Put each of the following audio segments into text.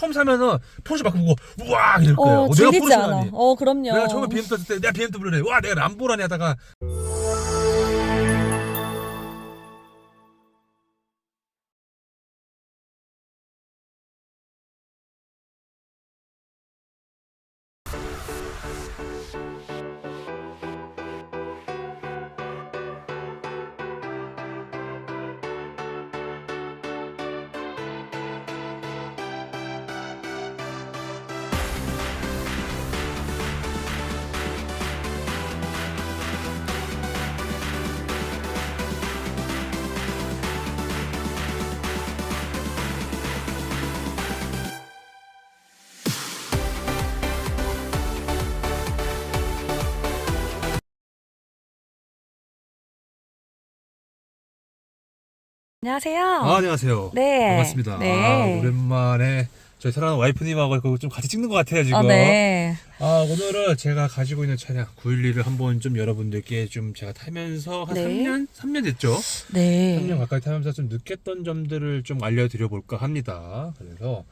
처음 사면은 포르쉐 막 보고 우와 이럴 거예요. 내가 질리지 포르쉐라니. 않아. 그럼요. 내가 처음에 BMW 탔을 때 내가 BMW래. 와 내가 람보라니 하다가 안녕하세요. 안녕하세요. 네. 반갑습니다. 네. 오랜만에 저희 사랑하는 와이프님하고 좀 같이 찍는 것 같아요 지금. 네. 오늘은 제가 가지고 있는 차량 911을 한번 좀 여러분들께 좀 제가 타면서 한 네. 3년 됐죠? 네. 3년 가까이 타면서 좀 느꼈던 점들을 좀 알려드려 볼까 합니다. 그래서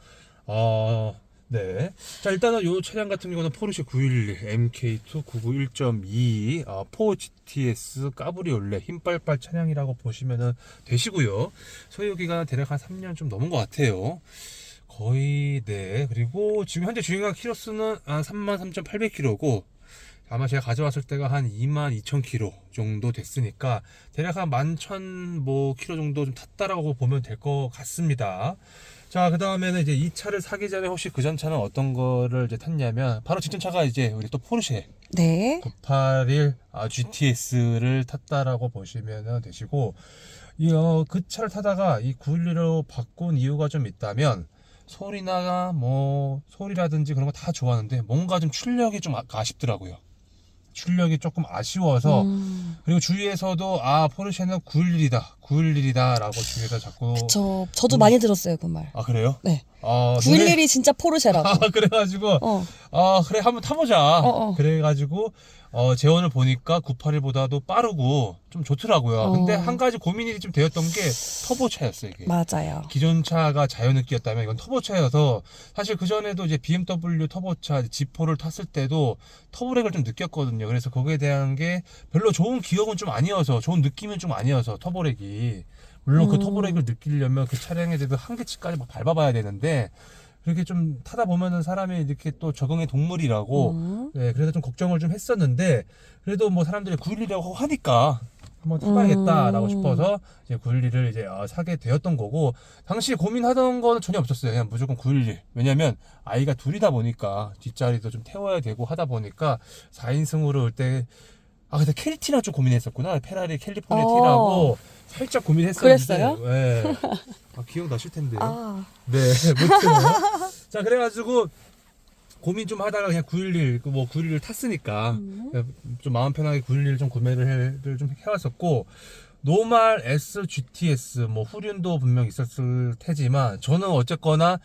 네. 자, 일단은 이 차량 같은 경우는 포르쉐 911 MK2 991.2 4 GTS 까브리올레 힘빨빨 차량이라고 보시면 되시고요. 소유기간 대략 한 3년 좀 넘은 것 같아요. 거의. 네. 그리고 지금 현재 주행한 키로수는 한 33,800km고 아마 제가 가져왔을 때가 한 22,000km 정도 됐으니까 대략 한 11,000km 정도 좀 탔다라고 보면 될 것 같습니다. 자, 그 다음에는 이제 이 차를 사기 전에 혹시 그 전 차는 어떤 거를 이제 탔냐면 바로 직전 차가 이제 우리 또 포르쉐 네. 981 GTS를 탔다라고 보시면 되시고 그 차를 타다가 이 911로 바꾼 이유가 좀 있다면 소리나 뭐 소리라든지 그런 거 다 좋았는데 뭔가 좀 출력이 좀 아쉽더라고요. 출력이 조금 아쉬워서 그리고 주위에서도 포르쉐는 911이다 라고 주위에서 자꾸 저도 많이 들었어요, 그 말. 그래요? 네. 911이 진짜 포르쉐라고. 그래가지고 그래 한번 타보자. 그래가지고 재원을 보니까 981보다도 빠르고 좀 좋더라고요. 근데 한 가지 고민이 좀 되었던 게 터보차였어요, 이게. 맞아요. 기존 차가 자연흡기였다면 이건 터보차여서 사실 그전에도 이제 BMW 터보차 G4를 탔을 때도 터보렉을 좀 느꼈거든요. 그래서 거기에 대한 게 별로 좋은 기억은 좀 아니어서 좋은 느낌은 좀 아니어서 터보렉이 물론 그 터보렉을 느끼려면 그 차량에 대해서 한계치까지 막 밟아봐야 되는데 그렇게 좀 타다 보면은 사람이 이렇게 또 적응의 동물이라고 네, 그래서 좀 걱정을 좀 했었는데 그래도 뭐 사람들이 911이라고 하니까 한번 타봐야겠다라고 싶어서 이제 911을 이제 사게 되었던 거고 당시에 고민하던 거는 전혀 없었어요. 그냥 무조건 911. 왜냐면 아이가 둘이다 보니까 뒷자리도 좀 태워야 되고 하다 보니까 4인승으로 올 때 근데 켈티나 좀 고민했었구나. 페라리 캘리포니아 T라고 살짝 고민했었는데. 그랬어요? 네. 기억나실 텐데요. 네, 무튼. 자, 그래가지고 고민 좀 하다가 그냥 911, 뭐 911을 탔으니까 좀 마음 편하게 911을 좀 구매를 좀 해왔었고 노말 S GTS 뭐 후륜도 분명 있었을 테지만 저는 어쨌거나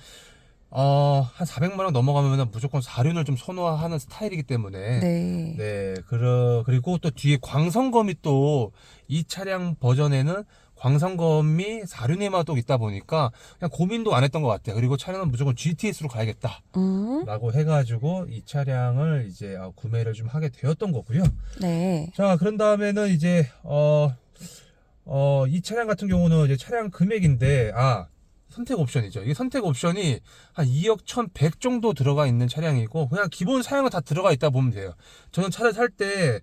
한 400만 원 넘어가면 무조건 4륜을 좀 선호하는 스타일이기 때문에 네, 그리고 또 뒤에 광선검이 또 이 차량 버전에는 광선검이 4륜에만 또 있다 보니까 그냥 고민도 안 했던 것 같아요. 그리고 차량은 무조건 GTS로 가야겠다 라고 해가지고 이 차량을 이제 구매를 좀 하게 되었던 거고요. 네. 자, 그런 다음에는 이제 이 차량 같은 경우는 이제 차량 금액인데 선택 옵션이죠. 이 선택 옵션이 한 2억 1,100 정도 들어가 있는 차량이고 그냥 기본 사양은 다 들어가 있다 보면 돼요. 저는 차를 살 때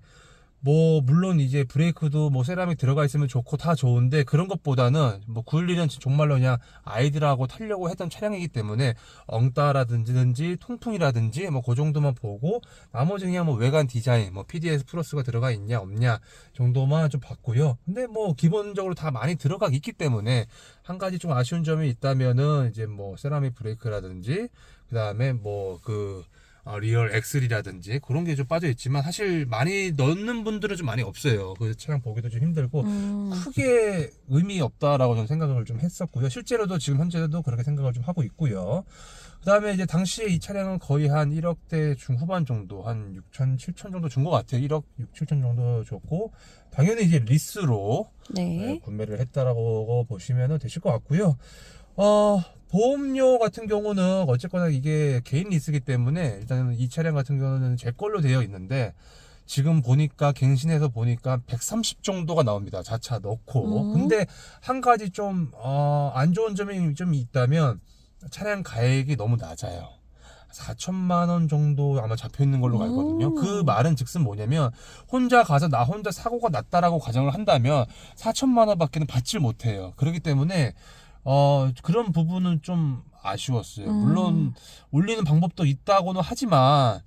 뭐 물론 이제 브레이크도 뭐 세라믹 들어가 있으면 좋고 다 좋은데 그런 것보다는 뭐 911은 정말로 그냥 아이들하고 타려고 했던 차량이기 때문에 엉따라든지 통풍이라든지 뭐 그 정도만 보고 나머지 그냥 뭐 외관 디자인 뭐 PDS 플러스가 들어가 있냐 없냐 정도만 좀 봤고요. 근데 뭐 기본적으로 다 많이 들어가 있기 때문에 한 가지 좀 아쉬운 점이 있다면은 이제 뭐 세라믹 브레이크라든지 그 다음에 뭐 리얼 엑셀이라든지 그런 게 좀 빠져 있지만 사실 많이 넣는 분들은 좀 많이 없어요. 그 차량 보기도 좀 힘들고 크게 의미 없다라고 저는 생각을 좀 했었고요. 실제로도 지금 현재도 그렇게 생각을 좀 하고 있고요. 그 다음에 이제 당시에 이 차량은 거의 한 1억대 중후반 정도 한 6천 7천 정도 준 것 같아요. 1억 6, 7천 정도 줬고 당연히 이제 리스로 구매를 했다라고 보시면 되실 것 같고요. 보험료 같은 경우는 어쨌거나 이게 개인 리스기 때문에 일단은 이 차량 같은 경우는 제 걸로 되어 있는데 지금 보니까 갱신해서 보니까 130 정도가 나옵니다. 자차 넣고. 근데 한 가지 좀 안 좋은 점이 좀 있다면 차량 가액이 너무 낮아요. 4천만 원 정도 아마 잡혀 있는 걸로 알거든요. 그 말은 즉슨 뭐냐면 혼자 가서 나 혼자 사고가 났다라고 가정을 한다면 4천만 원밖에는 받질 못해요. 그렇기 때문에 그런 부분은 좀 아쉬웠어요. 물론 올리는 방법도 있다고는 하지만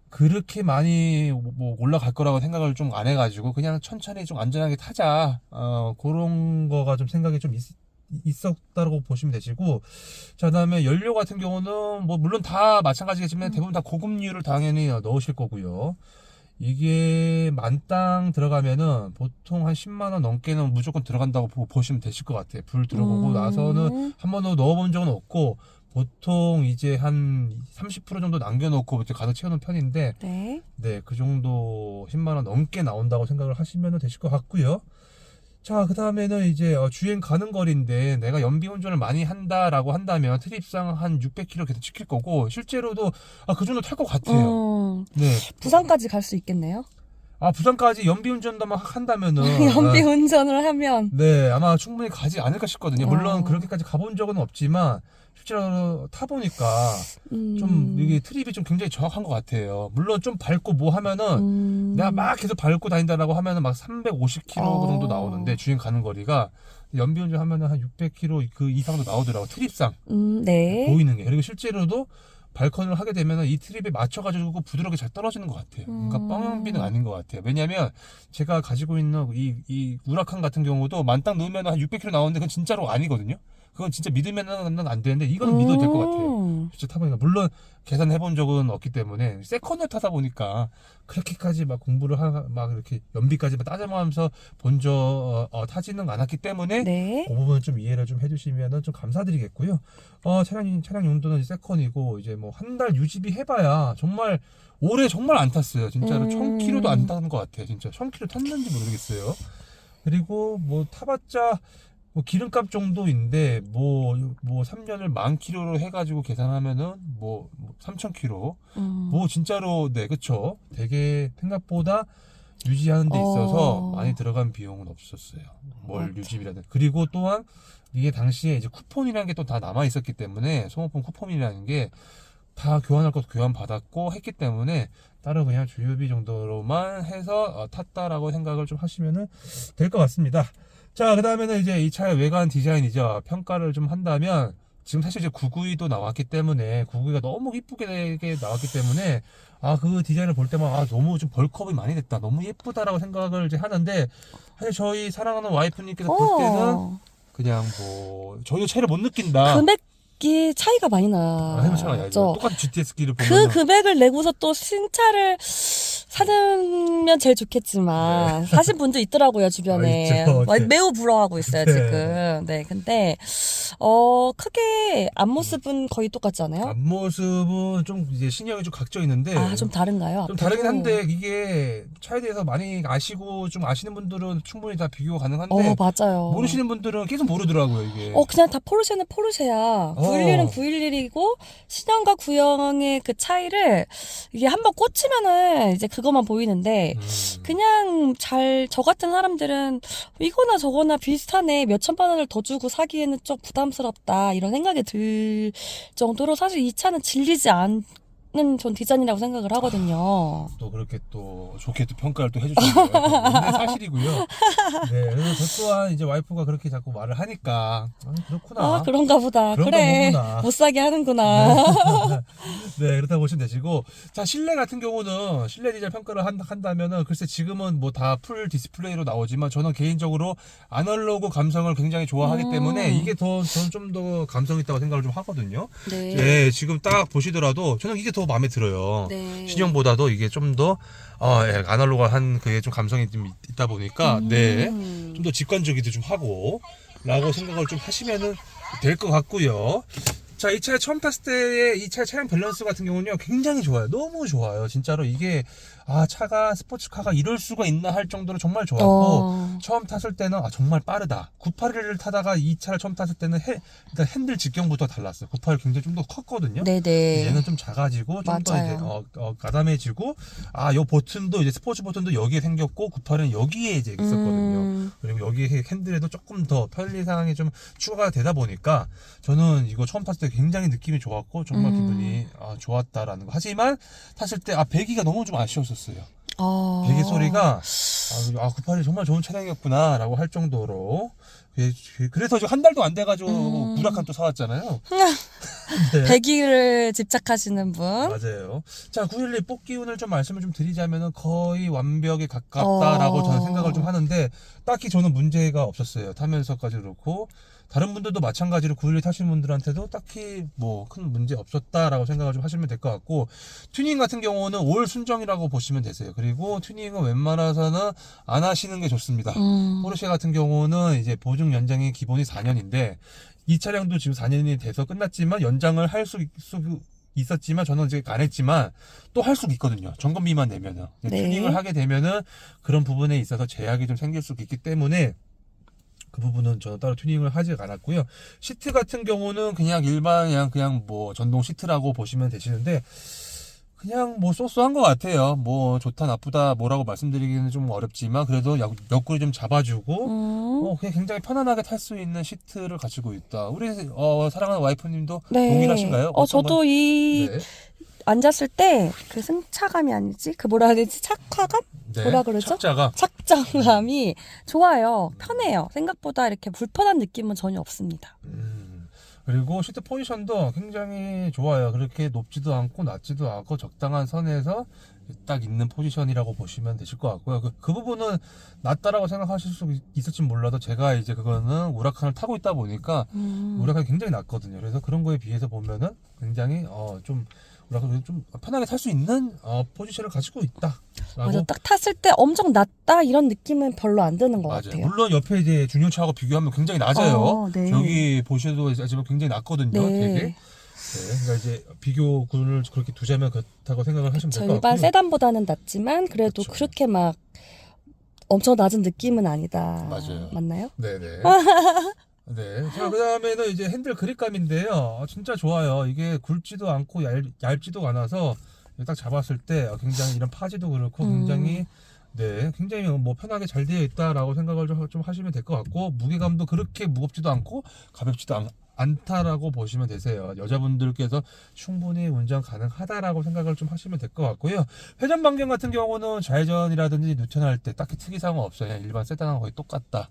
그렇게 많이 뭐 올라갈 거라고 생각을 좀 안 해가지고 그냥 천천히 좀 안전하게 타자 그런 거가 좀 생각이 좀 있었다고 보시면 되시고, 자 그다음에 연료 같은 경우는 뭐 물론 다 마찬가지겠지만 대부분 다 고급유를 당연히 넣으실 거고요. 이게 만땅 들어가면은 보통 한 10만 원 넘게는 무조건 들어간다고 보시면 되실 것 같아요. 불 들어보고 나서는 한 번도 넣어본 적은 없고 보통 이제 한 30% 정도 남겨놓고 이제 가득 채우는 편인데 네. 네, 그 정도 10만 원 넘게 나온다고 생각을 하시면 되실 것 같고요. 자, 그 다음에는 이제 주행 가는 거리인데 내가 연비 운전을 많이 한다라고 한다면 트립상 한 600km 계속 지킬 거고 실제로도 그 정도 탈 것 같아요. 네. 부산까지 갈 수 있겠네요. 부산까지 연비 운전도만 한다면은 연비 운전을 하면 네, 아마 충분히 가지 않을까 싶거든요. 물론 그렇게까지 가본 적은 없지만 실제로 타보니까 좀 이게 트립이 좀 굉장히 정확한 것 같아요. 물론 좀 밟고 뭐 하면은 내가 막 계속 밟고 다닌다라고 하면은 막 350km 정도 나오는데 주행 가는 거리가 연비운전 하면은 한 600km 그 이상도 나오더라고 트립상 네. 보이는 게. 그리고 실제로도 발컨을 하게 되면은 이 트립에 맞춰가지고 부드럽게 잘 떨어지는 것 같아요. 그러니까 뻥연비는 아닌 것 같아요. 왜냐면 제가 가지고 있는 이 우라칸 같은 경우도 만땅 넣으면 한 600km 나오는데 그건 진짜로 아니거든요. 그건 진짜 믿으면은 안 되는데 이거는 믿어도 될 것 같아요. 진짜 타보니까 물론 계산해본 적은 없기 때문에 세컨을 타다 보니까 그렇게까지 막 공부를 막 이렇게 연비까지 막 따져가면서 본적 타지는 않았기 때문에 네. 그 부분 좀 이해를 좀 해주시면은 좀 감사드리겠고요. 차량 용도는 세컨이고 이제 뭐 한 달 유지비 해봐야 정말 올해 정말 안 탔어요. 진짜로 1000km도 안 타는 것 같아요. 진짜 1000km 탔는지 모르겠어요. 그리고 뭐 타봤자 뭐 기름값 정도인데 뭐 3년을 10,000km로 해가지고 계산하면은 뭐 3,000km 뭐 진짜로 네 그쵸 되게 생각보다 유지하는 데 있어서 많이 들어간 비용은 없었어요. 뭘 유지비라든. 그리고 또한 이게 당시에 이제 쿠폰이라는 게 또 다 남아 있었기 때문에 소모품 쿠폰이라는 게 다 교환할 것도 교환 받았고 했기 때문에 따로 그냥 주유비 정도로만 해서 탔다라고 생각을 좀 하시면은 될 것 같습니다. 자, 그 다음에는 이제 이 차의 외관 디자인이죠. 평가를 좀 한다면, 지금 사실 이제 992도 나왔기 때문에, 992가 너무 이쁘게 나왔기 때문에, 그 디자인을 볼 때만, 너무 좀 벌크업이 많이 됐다. 너무 예쁘다라고 생각을 이제 하는데, 사실 저희 사랑하는 와이프님께서 볼 때는, 그냥 뭐, 전혀 차이를 못 느낀다. 금액이 차이가 많이 나죠. 똑같은 GTS기를 그 보면. 금액을 내고서 또 신차를 사면 제일 좋겠지만 사신 분도 있더라고요 주변에. 있죠. 네. 매우 부러워하고 있어요 네. 지금. 네, 근데 크게 앞모습은 거의 똑같지 않아요? 앞모습은 좀 이제 신형이 좀 각져 있는데 좀 다른가요? 좀 다르긴 한데 이게 차에 대해서 많이 아시고 좀 아시는 분들은 충분히 다 비교 가능한데 맞아요. 모르시는 분들은 계속 모르더라고요 이게. 그냥 다 포르쉐는 포르쉐야. 911은 911이고 신형과 구형의 그 차이를 이게 한번 꽂히면은 이제 그것만 보이는데 그냥 저 같은 사람들은 이거나 저거나 비슷하네 몇 천만 원을 더 주고 사기에는 좀 부담스럽다 이런 생각이 들 정도로 사실 이 차는 질리지 않는 전 디자인이라고 생각을 하거든요. 또 그렇게 또 좋게 또 평가를 또 해주시는 거예요. 근데 사실이고요. 네, 그래서 저 또한 이제 와이프가 그렇게 자꾸 말을 하니까 그렇구나. 그런가 보다. 그런가 그래. 보구나. 못 사게 하는구나. 네, 그렇다고 보시면 되시고. 자, 실내 같은 경우는 실내 디자인 평가를 한다면은 글쎄 지금은 뭐 다 풀 디스플레이로 나오지만 저는 개인적으로 아날로그 감성을 굉장히 좋아하기 때문에 이게 저는 좀 더 감성 있다고 생각을 좀 하거든요. 네. 네, 지금 딱 보시더라도 저는 이게 더 마음에 들어요. 네. 신형보다도 이게 좀 더 아날로그한 그게 좀 감성이 좀 있다 보니까 네, 좀 더 직관적이도 좀 하고 라고 생각을 좀 하시면은 될 것 같고요. 자, 이 차에 처음 탔을 때의 이 차의 차량 밸런스 같은 경우는요, 굉장히 좋아요. 너무 좋아요. 진짜로 이게, 차가, 스포츠카가 이럴 수가 있나 할 정도로 정말 좋았고, 처음 탔을 때는, 정말 빠르다. 981을 타다가 이 차를 처음 탔을 때는 일단 핸들 직경부터 달랐어요. 981 굉장히 좀 더 컸거든요. 네네. 얘는 좀 작아지고, 좀 더 이제, 맞아요. 가담해지고, 요 버튼도 이제 스포츠 버튼도 여기에 생겼고, 981은 여기에 이제 있었거든요. 그리고 여기 핸들에도 조금 더 편리사항이 좀 추가가 되다 보니까 저는 이거 처음 탔을 때 굉장히 느낌이 좋았고 정말 기분이 좋았다라는 거. 하지만 탔을 때 배기가 너무 좀 아쉬웠었어요. 배기 소리가 981이 정말 좋은 차량이었구나 라고 할 정도로 그래서 지금 한 달도 안 돼가지고 우라칸 또 사왔잖아요. 네. 배기를 집착하시는 분. 맞아요. 자, 911 뽑기운을 좀 말씀을 좀 드리자면은 거의 완벽에 가깝다라고 저는 생각을 좀 하는데 딱히 저는 문제가 없었어요. 타면서까지 그렇고 다른 분들도 마찬가지로 911 타시는 분들한테도 딱히 뭐 큰 문제 없었다라고 생각을 좀 하시면 될 것 같고 튜닝 같은 경우는 올 순정이라고 보시면 되세요. 그리고 튜닝은 웬만해서는 안 하시는 게 좋습니다. 포르쉐 같은 경우는 이제 보증 연장이 기본이 4년인데 이 차량도 지금 4년이 돼서 끝났지만 연장을 할 수 있었지만 저는 이제 안 했지만 또 할 수 있거든요. 점검비만 내면은. 네. 튜닝을 하게 되면은 그런 부분에 있어서 제약이 좀 생길 수 있기 때문에 그 부분은 저는 따로 튜닝을 하지 않았고요. 시트 같은 경우는 그냥 일반 그냥 뭐 전동 시트라고 보시면 되시는데 그냥 뭐 쏘쏘한 것 같아요. 뭐 좋다 나쁘다 뭐라고 말씀드리기는 좀 어렵지만 그래도 옆구리 좀 잡아주고 그냥 굉장히 편안하게 탈 수 있는 시트를 가지고 있다. 우리 사랑하는 와이프님도 네. 동일하신가요? 저도 이 네. 앉았을 때 그 승차감이 아니지? 그 뭐라 해야 되지? 착화감? 네. 뭐라 그러죠? 착장감이 좋아요. 편해요. 생각보다 이렇게 불편한 느낌은 전혀 없습니다. 그리고 시트 포지션도 굉장히 좋아요. 그렇게 높지도 않고 낮지도 않고 적당한 선에서 딱 있는 포지션이라고 보시면 되실 것 같고요. 그 부분은 낮다라고 생각하실 수 있을지 몰라도 제가 이제 그거는 우라칸을 타고 있다 보니까 우라칸이 굉장히 낮거든요. 그래서 그런 거에 비해서 보면은 굉장히 좀 우라칸을 좀 편하게 탈 수 있는 포지션을 가지고 있다. 맞아, 딱 탔을 때 엄청 낮다 이런 느낌은 별로 안 드는 것 맞아요. 같아요. 물론 옆에 이제 중형차하고 비교하면 굉장히 낮아요. 네. 저기 보셔도 아직은 굉장히 낮거든요. 네. 되게. 그러니까 이제 비교군을 그렇게 두자면 그렇다고 생각을 하시면 될 것 같고요. 일반 세단보다는 낮지만 그래도 그쵸. 그렇게 막 엄청 낮은 느낌은 아니다. 맞아요. 맞나요? 네네. 네. 자, 그 다음에는 이제 핸들 그립감인데요. 진짜 좋아요. 이게 굵지도 않고 얇지도 않아서 딱 잡았을 때 굉장히 이런 파지도 그렇고 굉장히 굉장히 뭐 편하게 잘 되어 있다라고 생각을 좀 하시면 될 것 같고 무게감도 그렇게 무겁지도 않고 가볍지도 않다라고 보시면 되세요. 여자분들께서 충분히 운전 가능하다라고 생각을 좀 하시면 될 것 같고요. 회전 반경 같은 경우는 좌회전이라든지 뉴턴할 때 딱히 특이사항은 없어요. 그냥 일반 세단하고 거의 똑같다.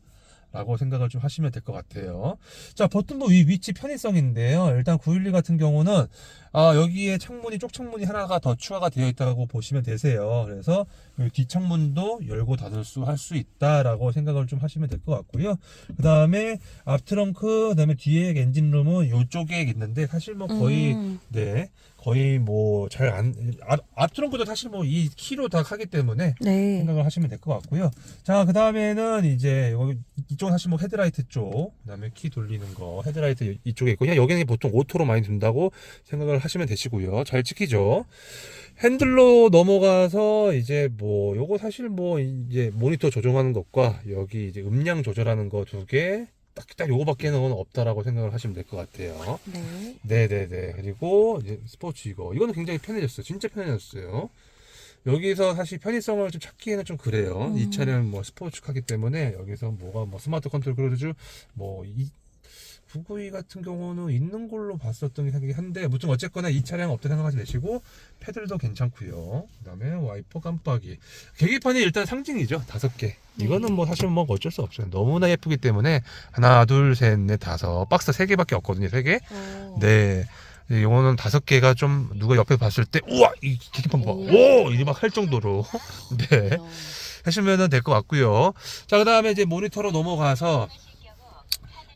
라고 생각을 좀 하시면 될 것 같아요. 자, 버튼도 위치 편의성인데요. 일단 911 같은 경우는 여기에 쪽 창문이 하나가 더 추가가 되어 있다고 보시면 되세요. 그래서 뒷창문도 열고 닫을 할 수 있다라고 생각을 좀 하시면 될 것 같고요. 그 다음에 앞 트렁크, 그 다음에 뒤에 엔진룸은 이쪽에 있는데 사실 뭐 거의 거의 뭐 앞 트렁크도 사실 뭐 이 키로 다 하기 때문에 생각을 하시면 될 것 같고요. 자, 그 다음에는 이제 이쪽은 사실 뭐 헤드라이트 쪽, 그 다음에 키 돌리는 거 헤드라이트 이쪽에 있고 그냥 여기는 보통 오토로 많이 둔다고 생각을 하시면 되시고요. 잘 찍히죠. 핸들로 넘어가서 이제 뭐 요거 사실 뭐 이제 모니터 조정하는 것과 여기 이제 음량 조절하는 거 두 개 딱 요거밖에는 없다라고 생각을 하시면 될 것 같아요. 네네네. 그리고 이제 스포츠 이거는 굉장히 편해졌어요. 진짜 편해졌어요. 여기서 사실 편의성을 좀 찾기에는 좀 그래요. 이 차량은 뭐 스포츠카기 때문에 여기서 뭐가 뭐 스마트 컨트롤 그러죠. 뭐 992 같은 경우는 있는 걸로 봤었던 생각이 한데 무튼 어쨌거나 이 차량 없다 생각하지 마시고 패들도 괜찮고요. 그 다음에 와이퍼 깜빡이 계기판이 일단 상징이죠. 5개. 이거는 뭐 사실 뭐 어쩔 수 없어요. 너무나 예쁘기 때문에 하나 둘 셋 넷 다섯 박스 3개밖에 없거든요. 3개. 네. 이거는 5개가 좀 누가 옆에 봤을 때 우와 이 계기판 봐. 오 이리 막 할 정도로 네 하시면은 될 것 같고요. 자, 그 다음에 이제 모니터로 넘어가서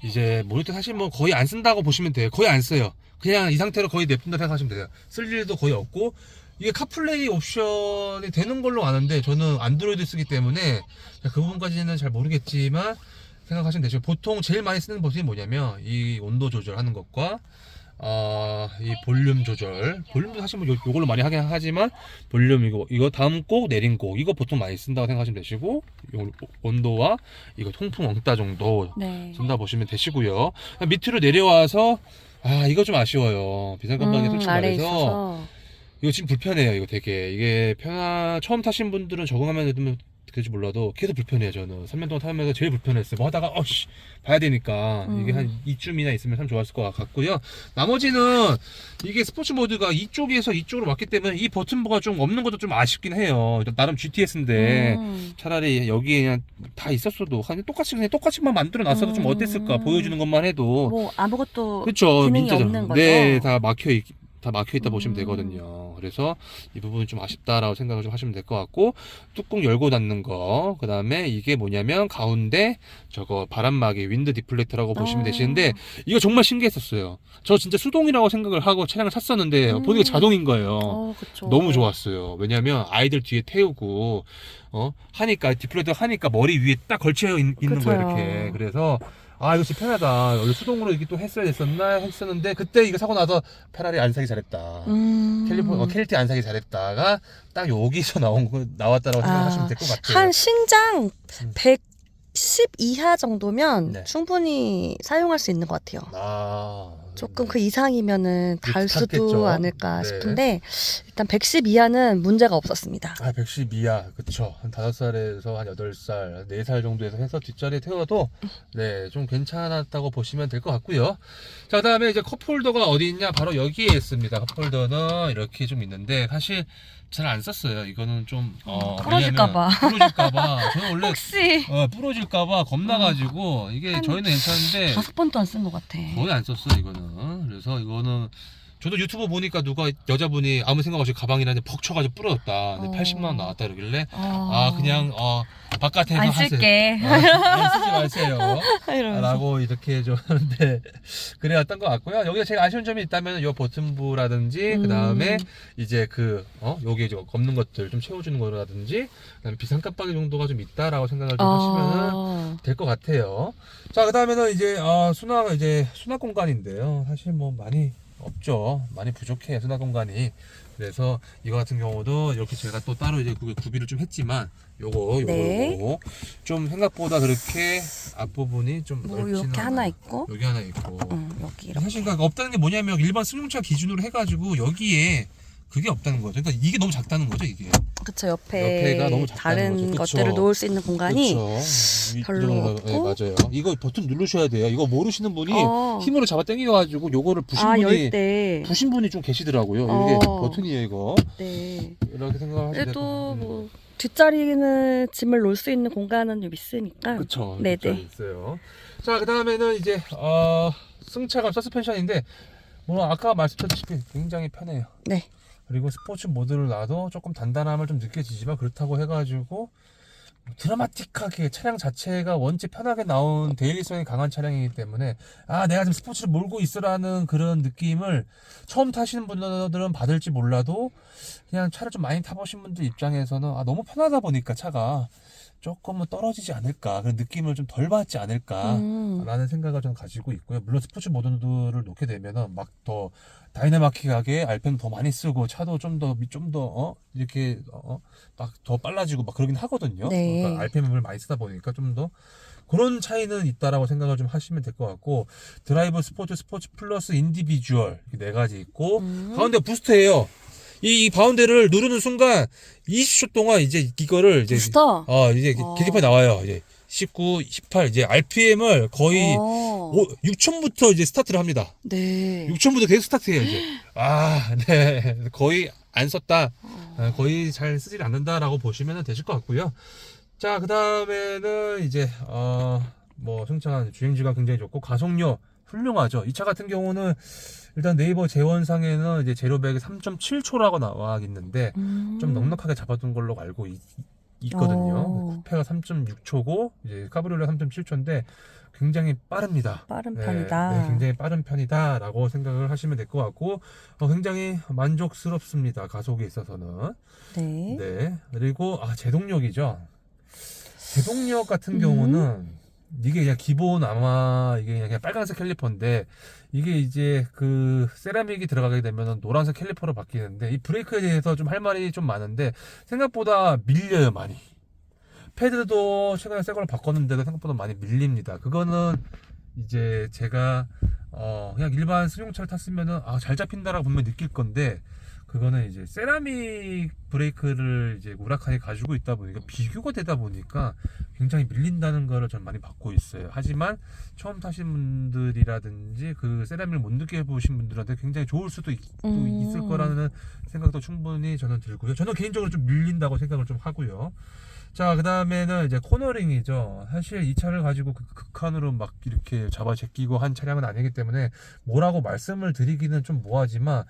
이제 모니터 사실 뭐 거의 안 쓴다고 보시면 돼요. 거의 안 써요. 그냥 이 상태로 거의 내푼다 생각하시면 돼요. 쓸 일도 거의 없고 이게 카플레이 옵션이 되는 걸로 아는데 저는 안드로이드 쓰기 때문에 그 부분까지는 잘 모르겠지만 생각하시면 되죠. 보통 제일 많이 쓰는 버튼이 뭐냐면 이 온도 조절하는 것과 이 볼륨 조절, 볼륨도 사실 뭐 요걸로 많이 하긴 하지만 볼륨 이거 다음 곡 내린 곡 이거 보통 많이 쓴다고 생각하시면 되시고, 요 온도와 이거 통풍 왕따 정도 네. 쓴다 보시면 되시고요. 밑으로 내려와서 이거 좀 아쉬워요. 비상 깜빡이 솔직히 아래에 말해서 있어서. 이거 지금 불편해요. 이거 되게 이게 처음 타신 분들은 적응하면 될지 몰라도 계속 불편해요. 저는 3년 동안 타면서 제일 불편했어요. 뭐 하다가 봐야 되니까 이게 한 이쯤이나 있으면 참 좋았을 것 같고요. 나머지는 이게 스포츠 모드가 이쪽에서 이쪽으로 왔기 때문에 이 버튼부가 좀 없는 것도 좀 아쉽긴 해요. 나름 GTS인데 차라리 여기에 그냥 다 있었어도 그냥 똑같이만 만들어 놨어도 좀 어땠을까, 보여주는 것만 해도. 뭐 아무것도 그쵸, 기능이 민자죠. 없는 거죠. 네, 다 막혀있다 보시면 되거든요. 그래서 이 부분이 좀 아쉽다라고 생각을 좀 하시면 될 것 같고, 뚜껑 열고 닫는 거, 그 다음에 이게 뭐냐면 가운데 저거 바람막이 윈드 디플렉터라고 보시면 되시는데, 이거 정말 신기했었어요. 저 진짜 수동이라고 생각을 하고 차량을 샀었는데 보니까 자동인 거예요. 그쵸. 너무 좋았어요. 왜냐면 아이들 뒤에 태우고 하니까 디플렉터 하니까 머리 위에 딱 걸쳐 있는 그쵸. 거예요, 이렇게. 그래서 이거 진짜 편하다. 원래 수동으로 이게 또 했어야 됐었나 했었는데, 그때 이거 사고 나서 페라리 안 사기 잘했다. 켈티 안 사기 잘했다가 딱 여기서 나왔다라고 생각하시면 될 것 같아요. 한 신장 110 이하 정도면 네. 충분히 사용할 수 있는 것 같아요. 조금 그 이상이면은 달 수도 탔겠죠. 않을까 네. 싶은데, 일단 110 이하는 문제가 없었습니다. 110 이하, 그쵸. 한 5살에서 한 8살, 4살 정도에서 해서 뒷자리에 태워도, 네, 좀 괜찮았다고 보시면 될 것 같고요. 자, 그 다음에 이제 컵홀더가 어디 있냐? 바로 여기에 있습니다. 컵홀더는 이렇게 좀 있는데, 사실 잘 안 썼어요. 이거는 좀, 부러질까봐. 부러질까봐. 저는 원래, 혹시 부러질까봐 겁나가지고, 이게 저희는 괜찮은데, 5번도 안 쓴 것 같아. 거의 안 썼어요, 이거는. 그래서 이거는 저도 유튜브 보니까 누가 여자분이 아무 생각 없이 가방이라는데 벅 쳐가지고 부러졌다. 근데 80만 원 나왔다 이러길래 그냥 바깥에서 안 하세요. 쓸게. 안 쓰지 마세요. 이러면서. 라고 이렇게 좀 하는데 그래왔던 것 같고요. 여기서 제가 아쉬운 점이 있다면 요 버튼부라든지 그 다음에 이제 여기에 이제 없는 것들 좀 채워주는 거라든지, 그다음에 비상 깜빡이 정도가 좀 있다라고 생각을 좀 하시면은 될 것 같아요. 자, 그 다음에는 이제 수납 공간인데요. 사실 뭐 많이 없죠. 많이 부족해요, 수납 공간이. 그래서 이거 같은 경우도 이렇게 제가 또 따로 이제 구비를 좀 했지만, 요거 좀 생각보다 그렇게 앞부분이 좀 뭐 넓지는 이렇게 않아요. 하나 있고, 여기 하나 있고. 여기 이렇게. 사실 그러니까 없다는 게 뭐냐면 일반 승용차 기준으로 해가지고 여기에 그게 없다는 거죠. 그러니까 이게 너무 작다는 거죠, 이게. 그쵸, 옆에 옆에가 너무 작다는 다른 거죠. 그쵸. 것들을 놓을 수 있는 공간이 그쵸. 별로 네, 없고. 맞아요. 이거 버튼 누르셔야 돼요. 이거 모르시는 분이 어. 힘으로 잡아 당겨가지고 요거를 열 때. 부신 분이 좀 계시더라고요. 이게 버튼이에요, 이거. 네. 이렇게 생각하시면 될 그래도 것 같아요. 뭐 뒷자리는 짐을 놓을 수 있는 공간은 좀 있으니까. 그쵸. 네네. 있어요. 자, 그 다음에는 이제 승차감 서스펜션인데, 뭐 아까 말씀드렸다시피 굉장히 편해요. 네. 그리고 스포츠 모드를 놔도 조금 단단함을 좀 느껴지지만, 그렇다고 해가지고 드라마틱하게 차량 자체가 원체 편하게 나온 데일리성이 강한 차량이기 때문에 내가 지금 스포츠를 몰고 있으라는 그런 느낌을 처음 타시는 분들은 받을지 몰라도, 그냥 차를 좀 많이 타보신 분들 입장에서는 너무 편하다 보니까 차가 조금은 떨어지지 않을까, 그런 느낌을 좀 덜 받지 않을까 라는 생각을 좀 가지고 있고요. 물론 스포츠 모드를 놓게 되면은 막 더 다이나마틱하게 RPM 더 많이 쓰고 차도 좀 더 이렇게 막 더 빨라지고 막 그러긴 하거든요. 네. 그러니까 RPM을 많이 쓰다 보니까 좀 더 그런 차이는 있다라고 생각을 좀 하시면 될 것 같고, 드라이브 스포츠 플러스 인디비주얼 이렇게 4가지 있고, 가운데 부스트예요. 이 바운드를 누르는 순간 20초 동안 이제 이거를 이제 부스터? 이제 계기판이 나와요. 이제 19, 18 이제 RPM을 거의 6천부터 이제 스타트를 합니다. 네. 6천부터 계속 스타트해요, 이제. 네. 거의 안 썼다. 거의 잘 쓰질 않는다라고 보시면 되실 것 같고요. 자, 그 다음에는 이제 승차감, 주행질감 굉장히 좋고, 가속력 훌륭하죠. 이 차 같은 경우는 일단 네이버 재원상에는 이제 제로백이 3.7초라고 나와 있는데, 좀 넉넉하게 잡아둔 걸로 알고 있거든요. 쿠페가 3.6초고 이제 카브리올레 3.7초인데 굉장히 빠릅니다. 빠른 편이다. 네, 굉장히 빠른 편이다라고 생각을 하시면 될 것 같고, 굉장히 만족스럽습니다. 가속에 있어서는. 네. 네. 그리고 제동력이죠. 제동력 같은 경우는 이게 그냥 기본 이게 그냥 빨간색 캘리퍼인데, 이게 이제 그 세라믹이 들어가게 되면 노란색 캘리퍼로 바뀌는데 이 브레이크에 대해서 좀 할 말이 좀 많은데 생각보다 밀려요 많이. 패드도 최근에 새 걸로 바꿨는데도 생각보다 많이 밀립니다. 그거는 이제 제가 그냥 일반 승용차를 탔으면은 잘 잡힌다라고 분명히 느낄 건데 그거는 이제 세라믹 브레이크를 이제 우라칸이 가지고 있다 보니까 비교가 되다 보니까 굉장히 밀린다는 거를 전 많이 받고 있어요. 하지만 처음 타신 분들이라든지 그 세라믹을 못 느껴보신 분들한테 굉장히 좋을 수도 또 있을 거라는 생각도 충분히 저는 들고요. 저는 개인적으로 좀 밀린다고 생각을 좀 하고요. 자, 그 다음에는 이제 코너링이죠. 사실 이 차를 가지고 극한으로 막 이렇게 잡아 제끼고 한 차량은 아니기 때문에 뭐라고 말씀을 드리기는 좀 뭐하지만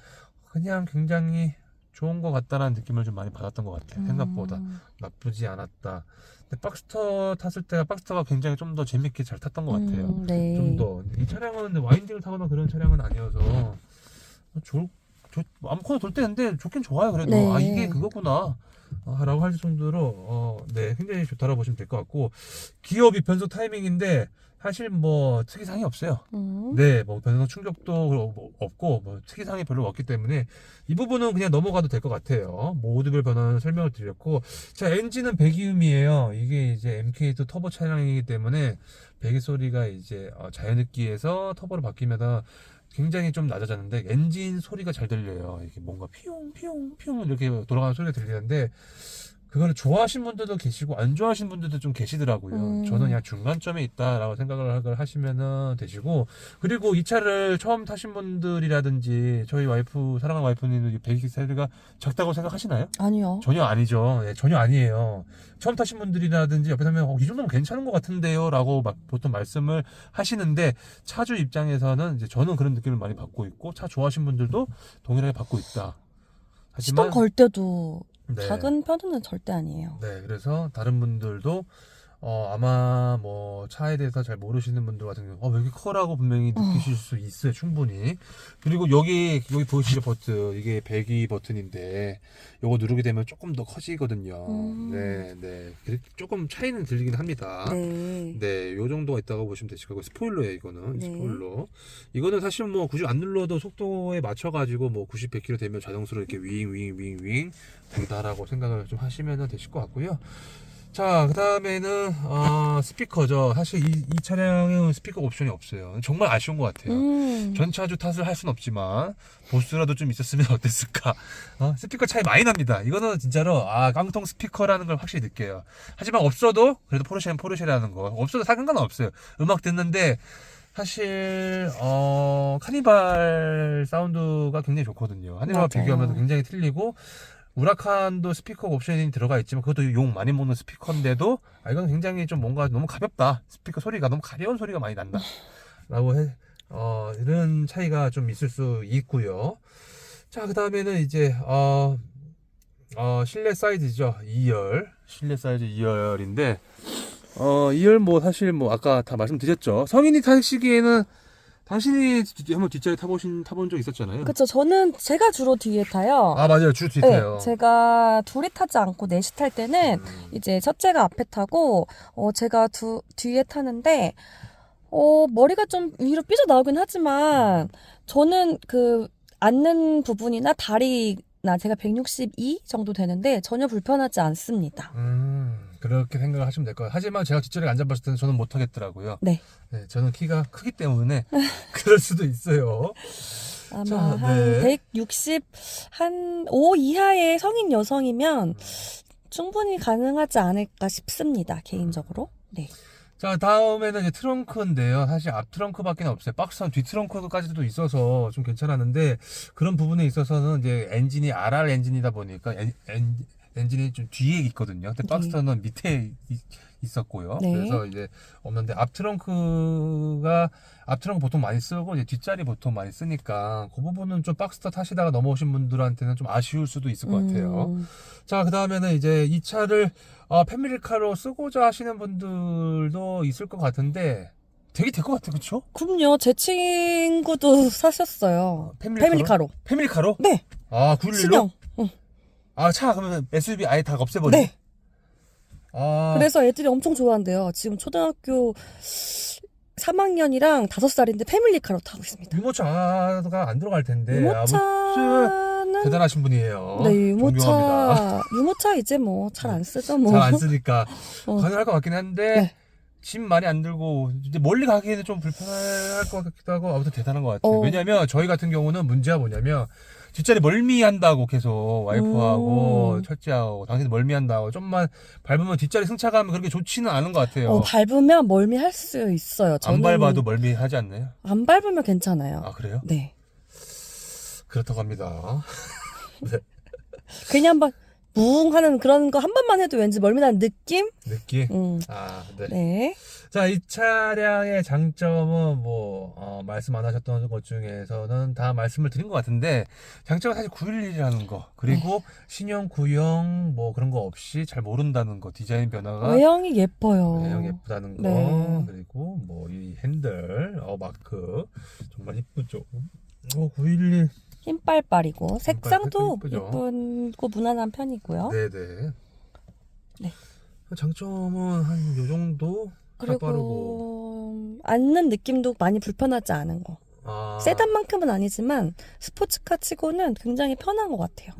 그냥 굉장히 좋은 것 같다라는 느낌을 좀 많이 받았던 것 같아요. 생각보다 나쁘지 않았다. 근데 박스터 탔을 때가 박스터가 굉장히 좀 더 재밌게 잘 탔던 것 같아요. 네. 좀 더. 이 차량은 근데 와인딩을 타거나 그런 차량은 아니어서 아무거나 돌 때는데 좋긴 좋아요. 그래도 네. 이게 그거구나. 라고 할 정도로 네, 굉장히 좋다라고 보시면 될 것 같고 기어비 변속 타이밍인데 사실 뭐 특이사항이 없어요. 네, 뭐 변속 충격도 없고 뭐 특이사항이 별로 없기 때문에 이 부분은 그냥 넘어가도 될 것 같아요. 모두별 변화는 설명을 드렸고 자, 엔진은 배기음이에요. 이게 이제 MK2 터보 차량이기 때문에 배기 소리가 이제 자연흡기에서 터보로 바뀌면 굉장히 좀 낮아졌는데 엔진 소리가 잘 들려요. 이게 뭔가 피용 이렇게 돌아가는 소리가 들리는데 그거를 좋아하시는 분들도 계시고 안 좋아하시는 분들도 좀 계시더라고요. 저는 그냥 중간점에 있다라고 생각을 하시면 되시고 그리고 이 차를 처음 타신 분들이라든지 저희 와이프 사랑하는 와이프님도 배기 소리가 작다고 생각하시나요? 아니요. 전혀 아니죠. 네, 전혀 아니에요. 처음 타신 분들이라든지 옆에 타면 이 정도면 괜찮은 것 같은데요 라고 보통 말씀을 하시는데 차주 입장에서는 이제 저는 그런 느낌을 많이 받고 있고 차 좋아하시는 분들도 동일하게 받고 있다. 시동 걸 때도 네. 작은 편은 절대 아니에요. 네, 그래서 다른 분들도 아마 뭐 차에 대해서 잘 모르시는 분들 같은 경우 왜 이렇게 커라고 분명히 느끼실 수 있어요, 충분히. 그리고 여기 보이시죠, 버튼. 이게 배기 버튼인데 요거 누르게 되면 조금 더 커지거든요. 네. 조금 차이는 들리긴 합니다. 네, 요 정도가 있다고 보시면 되시고 스포일러예요, 이거는. 네. 스포일러. 이거는 사실 뭐 굳이 안 눌러도 속도에 맞춰 가지고 뭐 90, 100km 되면 자동스러워 이렇게 윙 된다라고 생각을 좀 하시면 되실 것 같고요. 자, 그 다음에는 스피커죠. 사실 이 차량은 스피커 옵션이 없어요. 정말 아쉬운 것 같아요. 전차주 탓을 할 순 없지만 보스라도 좀 있었으면 어땠을까. 스피커 차이 많이 납니다. 이거는 진짜로 깡통 스피커라는 걸 확실히 느껴요. 하지만 없어도 그래도 포르쉐는 포르쉐라는 거. 없어도 상관없어요. 음악 듣는데 사실 카니발 사운드가 굉장히 좋거든요. 카니발과 비교하면 굉장히 틀리고 우라칸도 스피커 옵션이 들어가 있지만 그것도 욕 많이 먹는 스피커인데도 이건 굉장히 좀 뭔가 너무 가볍다. 스피커 소리가 너무 가벼운 소리가 많이 난다 라고 이런 차이가 좀 있을 수 있고요. 자, 그 다음에는 이제 실내 사이즈죠. 2열 실내 사이즈 2열인데 2열 뭐 사실 뭐 아까 다 말씀드렸죠. 성인이 타시기에는 당신이 한번 뒷자리 타본 적 있었잖아요. 그쵸. 제가 주로 뒤에 타요. 맞아요. 주 뒤에 타요. 네, 제가 둘이 타지 않고 넷이 탈 때는 이제 첫째가 앞에 타고 제가 뒤에 타는데 머리가 좀 위로 삐져나오긴 하지만 저는 그 앉는 부분이나 다리나 제가 162 정도 되는데 전혀 불편하지 않습니다. 그렇게 생각을 하시면 될 거예요. 하지만 제가 뒷자리에 앉아봤을 때는 저는 못하겠더라고요. 네. 저는 키가 크기 때문에 그럴 수도 있어요. 아마 한 160, 한 5 이하의 성인 여성이면 충분히 가능하지 않을까 싶습니다. 개인적으로. 네. 자, 다음에는 이제 트렁크인데요. 사실 앞 트렁크밖에 없어요. 박스한 뒤 트렁크까지도 있어서 좀 괜찮았는데 그런 부분에 있어서는 이제 엔진이 RR 엔진이다 보니까 엔진이 좀 뒤에 있거든요. 근데 박스터는 밑에 있었고요. 네. 그래서 이제 없는데 앞 트렁크 보통 많이 쓰고 이제 뒷자리 보통 많이 쓰니까 그 부분은 좀 박스터 타시다가 넘어오신 분들한테는 좀 아쉬울 수도 있을 것 같아요. 자, 그 다음에는 이제 이 차를 패밀리카로 쓰고자 하시는 분들도 있을 것 같은데 되게 될 것 같아요, 그렇죠? 그럼요. 제 친구도 사셨어요. 패밀리카로. 패밀리카로? 네. 911로? 신형. 차 그러면 SUV 아예 다 없애버려? 네. 그래서 애들이 엄청 좋아한대요. 지금 초등학교 3학년이랑 5살인데 패밀리카로 타고 있습니다. 유모차가 안 들어갈 텐데 아무튼 유모차는 대단하신 분이에요. 네, 존경합니다. 유모차 이제 뭐 잘 안 쓰죠, 뭐. 잘 안 쓰니까 어. 가능할 것 같긴 한데 네. 짐 많이 안 들고 이제 멀리 가기에는 좀 불편할 것 같기도 하고 아무튼 대단한 것 같아요. 어. 왜냐면 저희 같은 경우는 문제가 뭐냐면 뒷자리 멀미한다고 계속 와이프하고 첫째하고 당신 멀미한다고 좀만 밟으면 뒷자리 승차감이 그렇게 좋지는 않은 것 같아요. 밟으면 멀미할 수 있어요. 안 저는 밟아도 멀미하지 않나요? 안 밟으면 괜찮아요. 아 그래요? 네. 그렇다고 합니다. 네. 그냥 막 뭉 하는 그런 거 한 번만 해도 왠지 멀미 나는 느낌? 느낌? 음. 아, 네. 네. 자, 이 차량의 장점은 말씀 안 하셨던 것 중에서는 다 말씀을 드린 것 같은데, 장점은 사실 911이라는 거, 그리고 신형 구형 그런 거 없이 잘 모른다는 거, 디자인 변화가. 외형이 예뻐요. 외형 예쁘다는 거, 네. 그리고 이 핸들, 마크, 정말 예쁘죠. 911. 흰빨빨이고 색상도 예쁘죠. 예쁘고 무난한 편이고요. 네네. 네. 장점은 한 요 정도? 잘 빠르고. 그리고 앉는 느낌도 많이 불편하지 않은 거. 아. 세단만큼은 아니지만 스포츠카 치고는 굉장히 편한 것 같아요.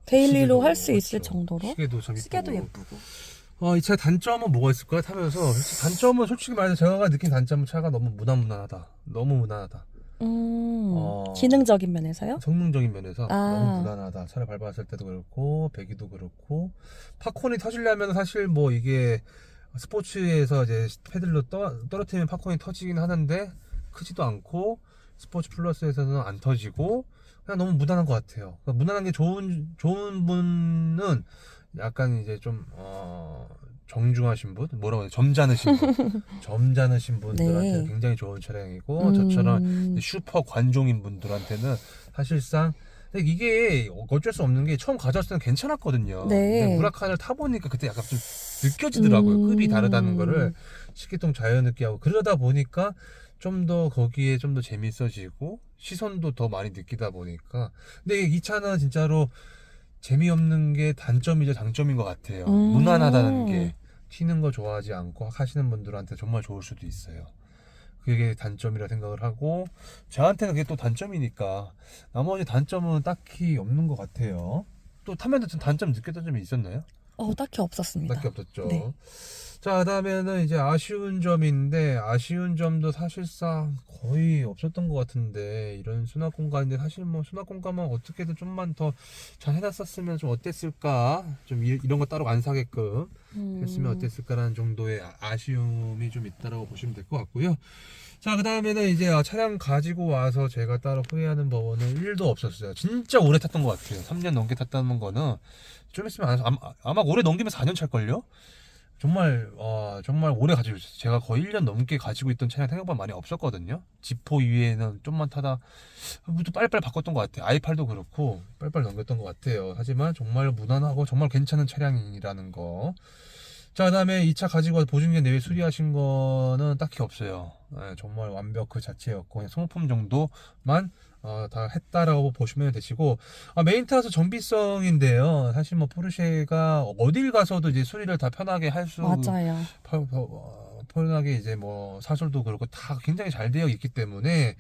데일리로 할 수 있을 그렇죠. 정도로. 시계도 예쁘고. 이 차 단점은 뭐가 있을까요? 타면서 단점은 솔직히 말해서 제가 느낀 단점은 차가 너무 무난무난하다. 너무 무난하다. 기능적인 면에서요? 성능적인 면에서 아. 너무 무난하다. 차를 밟았을 때도 그렇고 배기도 그렇고 팝콘이 터지려면 사실 이게 스포츠에서 이제 페들로 떨어뜨리면 팝콘이 터지긴 하는데 크지도 않고 스포츠 플러스에서는 안 터지고 그냥 너무 무난한 것 같아요. 그러니까 무난한 게 좋은 분은 약간 이제 좀 정중하신 분, 뭐라고 해야 돼? 점잖으신 분, 점잖으신 분들한테 네. 굉장히 좋은 차량이고 저처럼 슈퍼 관종인 분들한테는 사실상 근데 이게 어쩔 수 없는 게 처음 가져왔을 때는 괜찮았거든요. 네. 근데 무라카를 타보니까 그때 약간 좀 느껴지더라고요. 급이 다르다는 거를 시계통 자연 느끼하고 그러다 보니까 좀 더 거기에 좀 더 재밌어지고 시선도 더 많이 느끼다 보니까 근데 이 차는 진짜로 재미없는 게 단점이자 장점인 것 같아요. 무난하다는 게 튀는 거 좋아하지 않고 하시는 분들한테 정말 좋을 수도 있어요. 그게 단점이라 생각을 하고 저한테는 그게 또 단점이니까 나머지 단점은 딱히 없는 것 같아요. 또 타면서 좀 단점 느꼈던 점이 있었나요? 딱히 없었습니다. 딱히 없었죠. 네. 자, 그다음에는 이제 아쉬운 점인데 아쉬운 점도 사실상 거의 없었던 것 같은데 이런 수납 공간인데 사실 수납 공간만 어떻게든 좀만 더 잘 해놨었으면 좀 어땠을까? 좀 이런 거 따로 안 사게끔 했으면 어땠을까라는 정도의 아쉬움이 좀 있다라고 보시면 될 것 같고요. 자, 그 다음에는 이제 차량 가지고 와서 제가 따로 후회하는 부분은 1도 없었어요. 진짜 오래 탔던 것 같아요. 3년 넘게 탔다는 거는 좀 있으면 아마 올해 넘기면 4년 찰걸요? 정말 오래 가지고 있어요. 제가 거의 1년 넘게 가지고 있던 차량 생각보다 많이 없었거든요. 지포 이외에는 좀만 타다 또 빨리빨리 바꿨던 것 같아요. i8도 그렇고 빨리빨리 넘겼던 것 같아요. 하지만 정말 무난하고 정말 괜찮은 차량이라는 거. 자, 그 다음에 이 차 가지고 와서 보증기간 내외 수리하신 거는 딱히 없어요. 정말 완벽 그 자체였고 그냥 소모품 정도만 다 했다라고 보시면 되시고 메인타워에서 정비성인데요. 사실 포르쉐가 어딜 가서도 이제 수리를 다 편하게 할 수 맞아요. 편하게 이제 사솔도 그렇고 다 굉장히 잘 되어 있기 때문에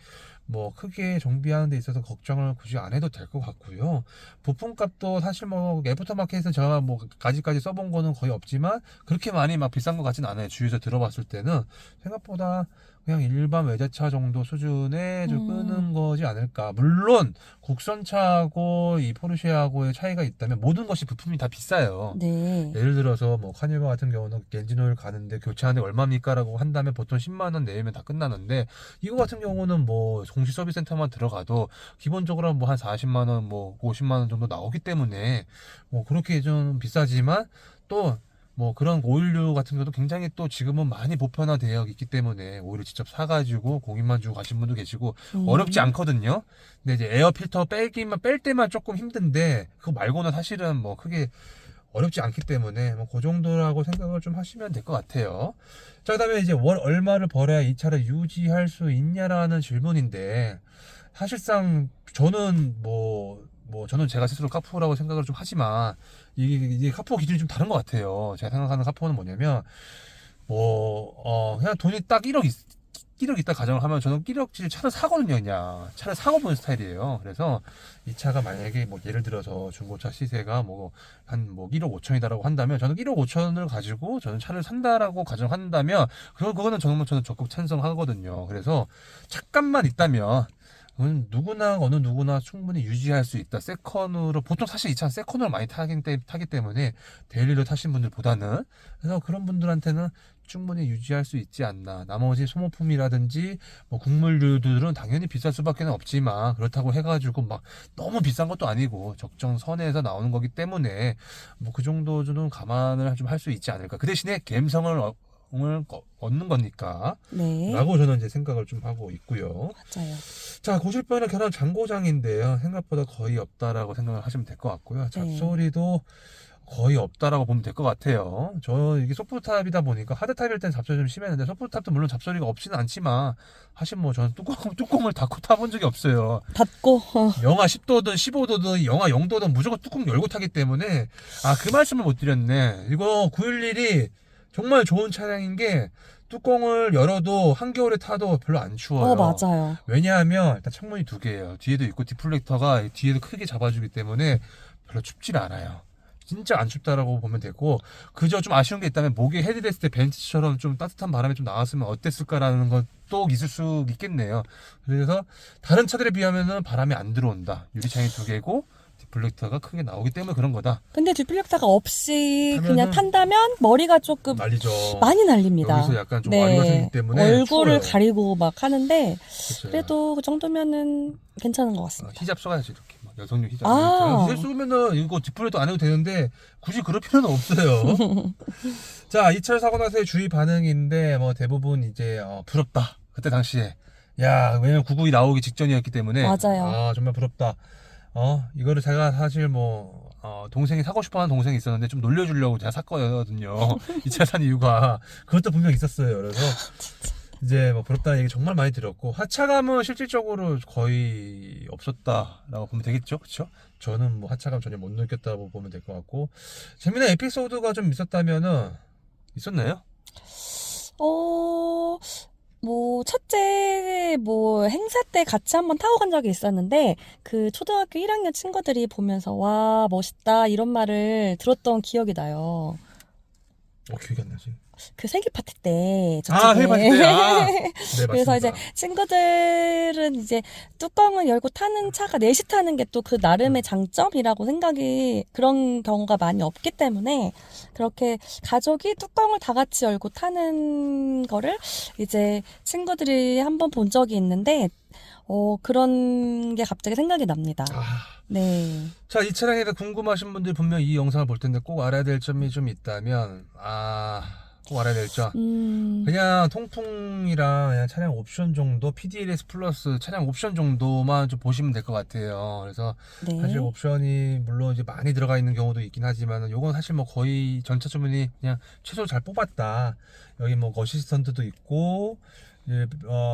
크게 정비하는 데 있어서 걱정을 굳이 안 해도 될 것 같고요. 부품값도 사실 애프터마켓에서 제가 까지 써본 거는 거의 없지만 그렇게 많이 비싼 것 같진 않아요. 주위에서 들어봤을 때는 생각보다 그냥 일반 외제차 정도 수준에 좀 끄는 거지 않을까. 물론 국산차하고 이 포르쉐하고의 차이가 있다면 모든 것이 부품이 다 비싸요. 네. 예를 들어서 카니발 같은 경우는 엔진오일 가는데 교체하는데 얼마입니까? 라고 한다면 보통 10만 원 내면 다 끝나는데 이거 같은 경우는 공시 서비스 센터만 들어가도 기본적으로 한 40만 원, 50만 원 정도 나오기 때문에 그렇게 좀 비싸지만 또 그런 오일류 같은 경우도 굉장히 또 지금은 많이 보편화되어 있기 때문에 오일을 직접 사가지고 공인만 주고 가신 분도 계시고 어렵지 않거든요. 근데 이제 에어 필터 뺄 때만 조금 힘든데 그거 말고는 사실은 크게 어렵지 않기 때문에 그 정도라고 생각을 좀 하시면 될 것 같아요. 자, 그다음에 이제 월 얼마를 벌어야 이 차를 유지할 수 있냐라는 질문인데 사실상 저는 저는 제가 스스로 카푸라고 생각을 좀 하지만 이게 카푸 기준이 좀 다른 것 같아요. 제가 생각하는 카푸는 뭐냐면 그냥 돈이 딱 1억 있다 가정을 하면 저는 1억짜리 차를 사거든요. 그냥 차를 사고 보는 스타일이에요. 그래서 이 차가 만약에 뭐 예를 들어서 중고차 시세가 한 1억 5천이다라고 한다면 저는 1억 5천을 가지고 저는 차를 산다라고 가정한다면 그거는 저는 적극 찬성하거든요. 그래서 차값만 있다면 어느 누구나 충분히 유지할 수 있다. 세컨으로 보통 사실 이 차는 세컨으로 많이 타기 때문에 데일리로 타신 분들보다는 그래서 그런 분들한테는 충분히 유지할 수 있지 않나. 나머지 소모품이라든지 뭐 국물류들은 당연히 비쌀 수밖에 없지만 그렇다고 해가지고 막 너무 비싼 것도 아니고 적정선에서 나오는 거기 때문에 뭐 그 정도는 감안을 좀 할 수 있지 않을까. 그 대신에 감성을 얻는 거니까 네. 라고 저는 이제 생각을 좀 하고 있고요. 맞아요. 자, 고실변의 결함 잔고장인데요. 생각보다 거의 없다라고 생각을 하시면 될 것 같고요. 잡소리도 거의 없다라고 보면 될 것 같아요. 이게 소프트탑이다 보니까 하드탑일 땐 잡소리 좀 심했는데 소프트탑도 물론 잡소리가 없지는 않지만 사실 뭐 저는 뚜껑을 닫고 타본 적이 없어요. 닫고 영하 10도든 15도든 영하 0도든 무조건 뚜껑 열고 타기 때문에 그 말씀을 못 드렸네. 이거 911이 정말 좋은 차량인 게 뚜껑을 열어도 한겨울에 타도 별로 안 추워요. 맞아요. 왜냐하면 일단 창문이 2개예요. 뒤에도 있고 디플렉터가 뒤에도 크게 잡아주기 때문에 별로 춥질 않아요. 진짜 안 춥다라고 보면 되고 그저 좀 아쉬운 게 있다면 목에 헤드레스트 벤츠처럼 좀 따뜻한 바람이 좀 나왔으면 어땠을까라는 것도 있을 수 있겠네요. 그래서 다른 차들에 비하면은 바람이 안 들어온다. 유리창이 2개고 디플렉터가 크게 나오기 때문에 그런 거다. 근데 디플렉터가 없이 타면은 그냥 탄다면 머리가 조금 날리죠. 많이 날립니다. 여기서 약간 좀 와리가서기 때문에 얼굴을 추워요. 가리고 막 하는데 그쵸. 그래도 그 정도면은 괜찮은 것 같습니다. 히잡 써야지 이렇게 막 여성용 히잡. 아. 히잡 쓰면은 이거 디플레도 안 해도 되는데 굳이 그럴 필요는 없어요. 자, 이 차를 사고 나서의 주위 반응인데 뭐 대부분 이제 부럽다. 그때 당시에 왜냐면 992 나오기 직전이었기 때문에 맞아요. 정말 부럽다. 이거를 제가 사실 동생이 사고 싶어하는 동생이 있었는데 좀 놀려주려고 제가 샀거든요. 이 차 산 이유가 그것도 분명 있었어요. 그래서 이제 뭐 부럽다는 얘기 정말 많이 들었고 하차감은 실질적으로 거의 없었다라고 보면 되겠죠, 그렇죠? 저는 뭐 하차감 전혀 못 느꼈다고 보면 될 것 같고 재미난 에피소드가 좀 있었다면은 있었나요? 첫째, 행사 때 같이 한번 타고 간 적이 있었는데, 그 초등학교 1학년 친구들이 보면서, 와, 멋있다, 이런 말을 들었던 기억이 나요. 기억이 안 나지. 그 생일 파티 때. 생일 파티 때. 네, 그래서 맞습니다. 이제 친구들은 이제 뚜껑을 열고 타는 차가 넷이 타는 게 또 그 나름의 장점이라고 그런 경우가 많이 없기 때문에 그렇게 가족이 뚜껑을 다 같이 열고 타는 거를 이제 친구들이 한번 본 적이 있는데, 그런 게 갑자기 생각이 납니다. 네. 자, 이 차량에 대해 궁금하신 분들이 분명 이 영상을 볼 텐데 꼭 알아야 될 점이 좀 있다면 꼭 알아야 될 점. 그냥 통풍이랑 그냥 차량 옵션 정도, PDLS 플러스 차량 옵션 정도만 좀 보시면 될 것 같아요. 그래서 네. 사실 옵션이 물론 이제 많이 들어가 있는 경우도 있긴 하지만 요건 사실 뭐 거의 전차 주문이 그냥 최소 잘 뽑았다. 여기 뭐 어시스턴트도 있고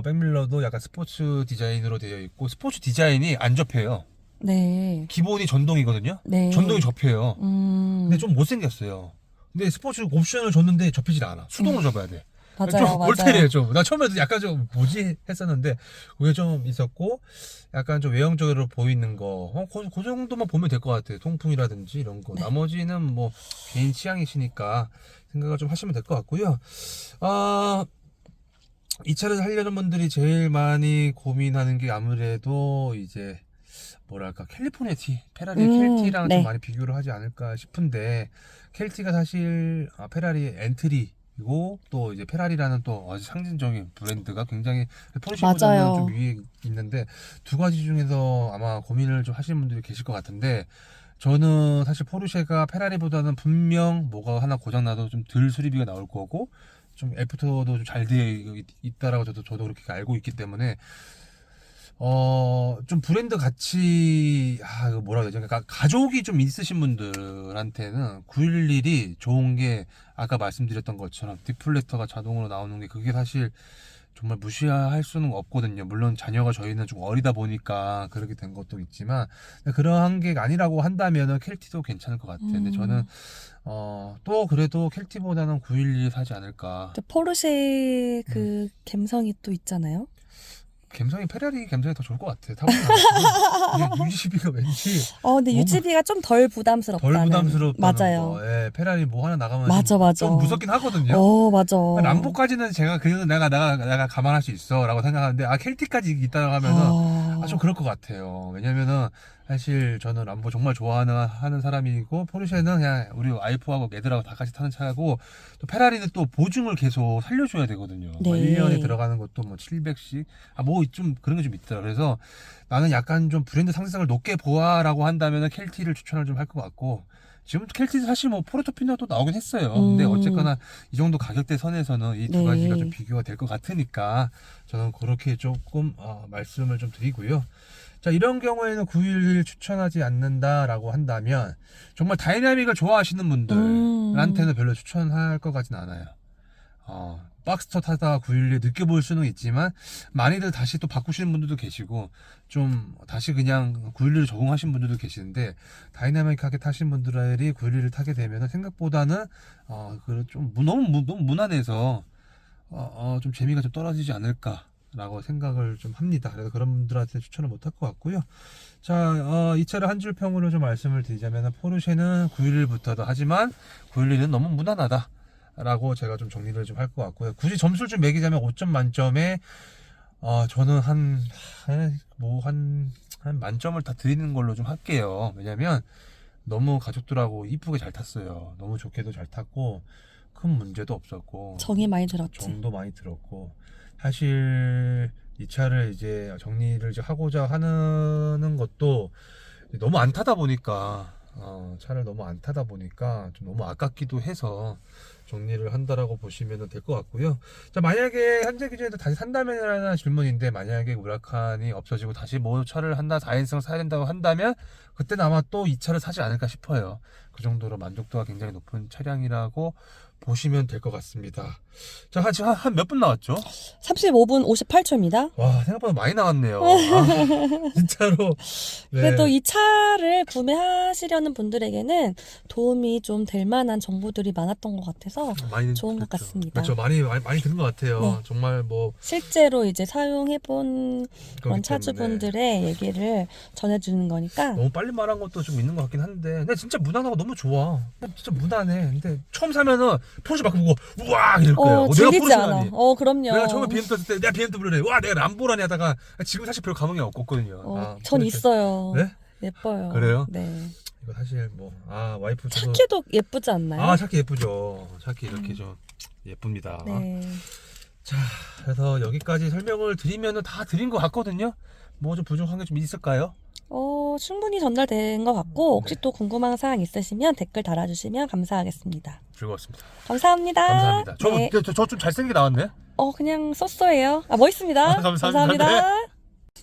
백밀러도 약간 스포츠 디자인으로 되어 있고 스포츠 디자인이 안 접혀요. 네. 기본이 전동이거든요. 네. 전동이 접혀요. 근데 좀 못생겼어요. 근데 스포츠 옵션을 줬는데 접히질 않아. 수동으로 접어야 돼. 맞아요. 골때리에요 좀. 나 처음에도 약간 좀 뭐지 했었는데 그게 좀 있었고 약간 좀 외형적으로 보이는 거. 그 정도만 보면 될 것 같아요. 통풍이라든지 이런 거. 네. 나머지는 뭐 개인 취향이시니까 생각을 좀 하시면 될 것 같고요. 이 차를 살려는 분들이 제일 많이 고민하는 게 아무래도 이제 뭐랄까 캘리포니아 티, 페라리 켈티랑 네. 좀 많이 비교를 하지 않을까 싶은데 켈티가 사실 페라리 엔트리고 또 이제 페라리라는 또 아주 상징적인 브랜드가 굉장히 포르쉐보다는 맞아요. 좀 위에 있는데 두 가지 중에서 아마 고민을 좀 하시는 분들이 계실 것 같은데 저는 사실 포르쉐가 페라리보다는 분명 뭐가 하나 고장나도 좀 덜 수리비가 나올 거고 좀 애프터도 좀 잘 되어 있다라고 저도 그렇게 알고 있기 때문에 좀 브랜드 가치, 이거 뭐라 해야 되지? 그러니까 가족이 좀 있으신 분들한테는 911이 좋은 게 아까 말씀드렸던 것처럼 디플렉터가 자동으로 나오는 게 그게 사실 정말 무시할 수는 없거든요. 물론 자녀가 저희는 좀 어리다 보니까 그렇게 된 것도 있지만 그러한 게 아니라고 한다면은 켈티도 괜찮을 것 같아요. 근데 저는 또 그래도 켈티보다는 911 사지 않을까. 또 포르쉐 그 감성이 또 있잖아요. 감성이 페라리 감성이 더 좋을 것 같아. 타보면 유지비가 왠지 근데 너무 유지비가 좀 덜 부담스럽다는. 덜 부담스럽다는 맞아요. 거. 예, 페라리 뭐 하나 나가면 맞아, 맞아. 좀 무섭긴 하거든요. 맞아. 람보까지는 제가 내가 감안할 수 있어라고 생각하는데 켈티까지 있다고 하면은 좀 그럴 것 같아요. 왜냐면은 사실 저는 람보 정말 하는 사람이고 포르쉐는 그냥 우리 와이프하고 애들하고 다 같이 타는 차고 또 페라리는 또 보증을 계속 살려줘야 되거든요. 네. 1년에 들어가는 것도 뭐 700씩 뭐 좀 그런 게 좀 있더라. 그래서 나는 약간 좀 브랜드 상승을 높게 보아라고 한다면은 켈티를 추천을 좀 할 것 같고 지금 켈티 사실 뭐 포르토피노도 나오긴 했어요. 근데 어쨌거나 이 정도 가격대 선에서는 이 두 네. 가지가 좀 비교가 될 것 같으니까 저는 그렇게 조금 말씀을 좀 드리고요. 자, 이런 경우에는 911 추천하지 않는다라고 한다면 정말 다이나믹을 좋아하시는 분들한테는 별로 추천할 것 같진 않아요. 박스터 타다가 911 느껴볼 수는 있지만 많이들 다시 또 바꾸시는 분들도 계시고 좀 다시 그냥 911을 적응하신 분들도 계시는데 다이나믹하게 타신 분들이 911을 타게 되면 생각보다는 좀 너무 무난해서 좀 재미가 좀 떨어지지 않을까라고 생각을 좀 합니다. 그래서 그런 분들한테 추천을 못 할 것 같고요. 자, 이 차를 한 줄 평으로 좀 말씀을 드리자면 포르쉐는 911부터도 하지만 911은 너무 무난하다. 라고 제가 좀 정리를 좀 할 것 같고요. 굳이 점수를 좀 매기자면 5점 만점에 저는 한 만점을 다 드리는 걸로 좀 할게요. 왜냐면 너무 가족들하고 이쁘게 잘 탔어요. 너무 좋게도 잘 탔고 큰 문제도 없었고 정이 많이 들었지. 정도 많이 들었고 사실 이 차를 이제 정리를 이제 하고자 하는 것도 너무 안 타다 보니까 차를 너무 안 타다 보니까 좀 너무 아깝기도 해서 정리를 한다라고 보시면 될 것 같고요. 자, 만약에 현재 기준에서 다시 산다면이라는 질문인데 만약에 우라칸이 없어지고 다시 뭐 차를 한다 4인승 사야 된다고 한다면 그때는 아마 또 이 차를 사지 않을까 싶어요. 그 정도로 만족도가 굉장히 높은 차량이라고 보시면 될 것 같습니다. 자, 한 몇 분 나왔죠? 35분 58초입니다. 와, 생각보다 많이 나왔네요. 진짜로. 네. 그래도 이 차를 구매하시려는 분들에게는 도움이 좀 될 만한 정보들이 많았던 것 같아서 많이 좋은 것 그렇죠. 같습니다. 그렇죠. 많이 들은 것 같아요. 네. 정말 뭐 실제로 이제 사용해본 그런 그렇기 차주분들의 얘기를 전해주는 거니까. 너무 빨리 말한 것도 좀 있는 것 같긴 한데 근데 진짜 무난하고 너무 좋아. 진짜 무난해. 근데 처음 사면은 포르쉐 막 보고 우와 이럴 거예요. 내가 질리지 포르쉐라니. 않아. 그럼요. 내가 처음에 BMW 탔을 때 내가 BMW래. 와 내가 람보라니 하다가 지금 사실 별 감흥이 없거든요. 전 있어요. 네? 예뻐요. 그래요? 네. 이거 사실 뭐 와이프 저도 차키도 예쁘지 않나요? 차키 예쁘죠. 차키 이렇게 좀 예쁩니다. 네. 자, 그래서 여기까지 설명을 드리면은 다 드린 것 같거든요. 뭐 좀 부족한 게 좀 있을까요? 충분히 전달된 것 같고 혹시 네. 또 궁금한 사항 있으시면 댓글 달아주시면 감사하겠습니다. 즐거웠습니다. 감사합니다. 감사합니다. 네. 저 좀 잘생기게 나왔네. 그냥 쏘쏘예요. 멋있습니다. 감사합니다.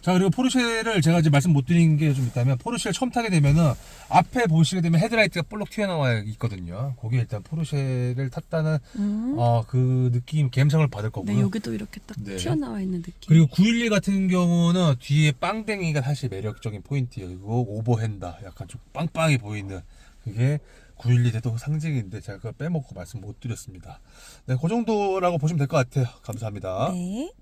자, 그리고 포르쉐를 제가 이제 말씀 못 드린 게 좀 있다면 포르쉐를 처음 타게 되면은 앞에 보시게 되면 헤드라이트가 볼록 튀어나와 있거든요. 거기에 일단 포르쉐를 탔다는 그 느낌, 감성을 받을 거고요. 네, 여기도 이렇게 딱 네. 튀어나와 있는 느낌. 그리고 911 같은 경우는 뒤에 빵댕이가 사실 매력적인 포인트예요. 그리고 오버핸다, 약간 좀 빵빵해 보이는 그게 911의 또 상징인데 제가 그걸 빼먹고 말씀 못 드렸습니다. 네, 그 정도라고 보시면 될 것 같아요. 감사합니다. 네.